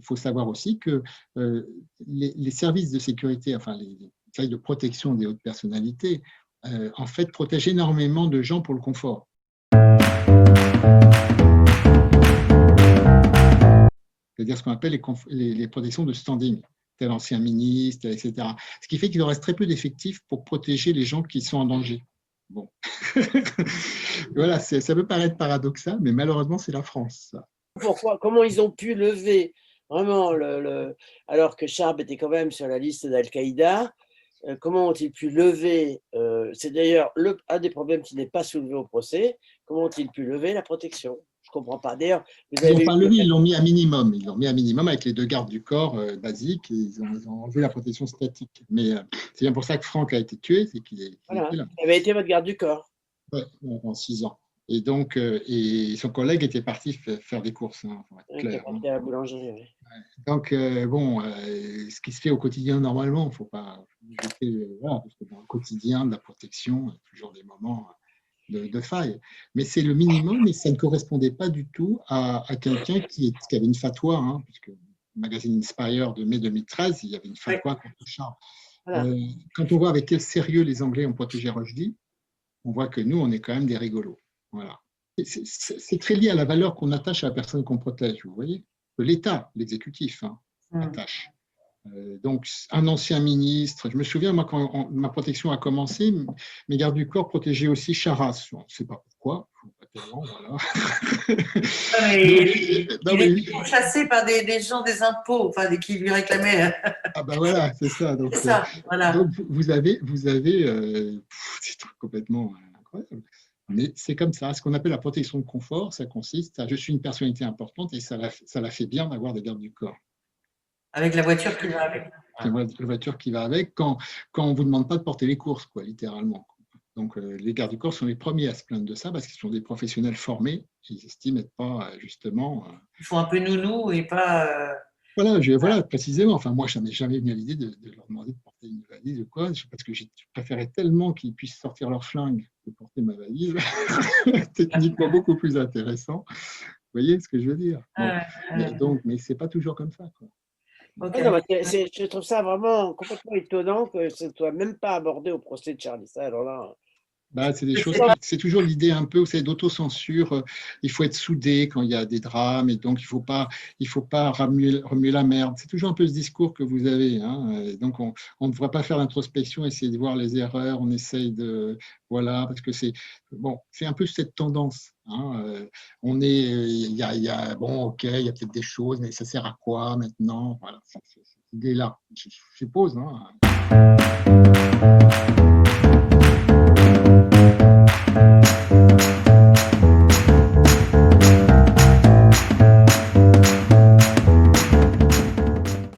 Il faut savoir aussi que les services de sécurité, enfin les services de protection des hautes personnalités, en fait, protègent énormément de gens pour le confort. C'est-à-dire ce qu'on appelle les protections de standing, tel ancien ministre, etc. Ce qui fait qu'il reste très peu d'effectifs pour protéger les gens qui sont en danger. Bon. Voilà, ça peut paraître paradoxal, mais malheureusement, c'est la France. Ça. Pourquoi, comment ils ont pu lever vraiment, alors que Charb était quand même sur la liste d'Al-Qaïda, comment ont-ils pu lever, c'est d'ailleurs un des problèmes qui n'est pas soulevé au procès, comment ont-ils pu lever la protection? Je ne comprends pas. D'ailleurs, ils n'ont pas levé, ils l'ont mis à minimum. Ils l'ont mis à minimum avec les 2 gardes du corps basiques. Et ils ont enlevé la protection statique. Mais c'est bien pour ça que Franck a été tué, c'est qu'il était là. Il avait été votre garde du corps. Oui, en 6 ans. Et donc, et son collègue était parti faire des courses, hein, pour être clair. À la boulangerie, oui. Donc, bon, ce qui se fait au quotidien normalement, il ne faut pas jeter, voilà, parce que dans le quotidien de la protection, il y a toujours des moments de faille. Mais c'est le minimum et ça ne correspondait pas du tout à quelqu'un qui avait une fatwa, hein, puisque le magazine Inspire de mai 2013, il y avait une fatwa contre Charb. Voilà. Quand on voit avec quel sérieux les Anglais ont protégé Rushdie, on voit que nous, on est quand même des rigolos. Voilà. C'est très lié à la valeur qu'on attache à la personne qu'on protège, vous voyez, que l'État, l'exécutif, hein, attache. Donc, un ancien ministre, je me souviens, moi, quand ma protection a commencé, mes gardes du corps protégeaient aussi Charras. On ne sait pas pourquoi, pas tellement, voilà. Il est pourchassé par des gens des impôts, enfin, qui lui réclamaient. Ah ben voilà, c'est ça. Donc, voilà. Donc vous avez c'est complètement incroyable. Mais c'est comme ça. Ce qu'on appelle la protection de confort, ça consiste à je suis une personnalité importante et ça la fait bien d'avoir des gardes du corps. Avec la voiture qui va avec. La voiture qui va avec quand on ne vous demande pas de porter les courses, quoi, littéralement. Donc, les gardes du corps sont les premiers à se plaindre de ça parce qu'ils sont des professionnels formés. Ils estiment être pas, justement… Ils font un peu nounou et pas… Voilà, précisément. Enfin, moi, je n'avais jamais venu à l'idée de leur demander de porter une valise ou quoi, parce que je préférais tellement qu'ils puissent sortir leur flingue que porter ma valise. Techniquement beaucoup plus intéressant. Vous voyez ce que je veux dire? Bon. Mais ce n'est pas toujours comme ça, quoi. Okay. Non, je trouve ça vraiment complètement étonnant que ce ne soit même pas abordé au procès de Charlie. Ça, alors là… C'est des choses, c'est toujours l'idée un peu d'autocensure. Il faut être soudé quand il y a des drames et donc il faut pas remuer la merde. C'est toujours un peu ce discours que vous avez. Hein. Donc on ne devrait pas faire l'introspection, essayer de voir les erreurs. On essaye voilà, parce que c'est un peu cette tendance. Hein. Il y a ok, il y a peut-être des choses, mais ça sert à quoi maintenant? Voilà, c'est cette idée-là, je suppose. Hein.